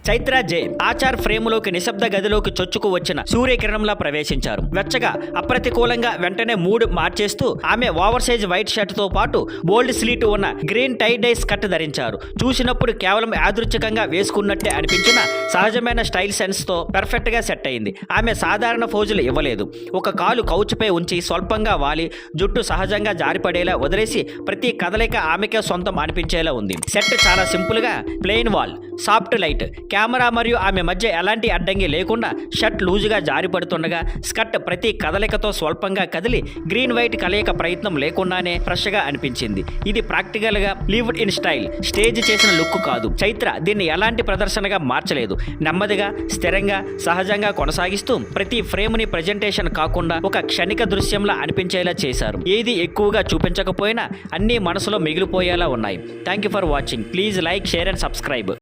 చైత్ర జే ఆచార్ ఫ్రేములోకి నిశ్శబ్ద గదిలోకి చొచ్చుకు వచ్చిన సూర్యకిరణంలా ప్రవేశించారు. వెచ్చగా అప్రతికూలంగా వెంటనే మూడ్ మార్చేస్తూ ఆమె ఓవర్ సైజ్ వైట్ షర్ట్ తో పాటు బోల్డ్ స్లీట్ ఉన్న గ్రీన్ టై డై స్కర్ట్ ధరించారు. చూసినప్పుడు కేవలం యాదృచ్ఛికంగా వేసుకున్నట్టే అనిపించిన సహజమైన స్టైల్ సెన్స్ తో పర్ఫెక్ట్ గా సెట్ అయింది. ఆమె సాధారణ ఫోజులు ఇవ్వలేదు. ఒక కాలు కౌచుపై ఉంచి స్వల్పంగా వాలి జుట్టు సహజంగా జారిపడేలా వదిలేసి ప్రతి కదలిక ఆమెకే సొంతం అనిపించేలా ఉంది. సెట్ చాలా సింపుల్ గా plain wall, soft light, camera మరియు ఆమె మధ్య ఎలాంటి అడ్డంగి లేకుండా షర్ట్ లూజుగా జారిపడుతుండగా స్కర్ట్ ప్రతి కదలికతో స్వల్పంగా కదిలి గ్రీన్ వైట్ కలయిక ప్రయత్నం లేకుండానే ఫ్రెష్ గా అనిపించింది. ఇది ప్రాక్టికల్ గా లివ్డ్ ఇన్ స్టైల్, స్టేజ్ చేసిన లుక్ కాదు. చైత్ర దీన్ని ఎలాంటి ప్రదర్శనగా మార్చలేదు. నెమ్మదిగా స్థిరంగా సహజంగా కొనసాగిస్తూ ప్రతి ఫ్రేమ్ ని ప్రెజెంటేషన్ కాకుండా ఒక క్షణిక దృశ్యంలా అనిపించేలా చేశారు. ఏది ఎక్కువగా చూపించకపోయినా అన్ని మనసులో మిగిలిపోయేలా ఉన్నాయి. Thank you for watching. Please like, share and subscribe.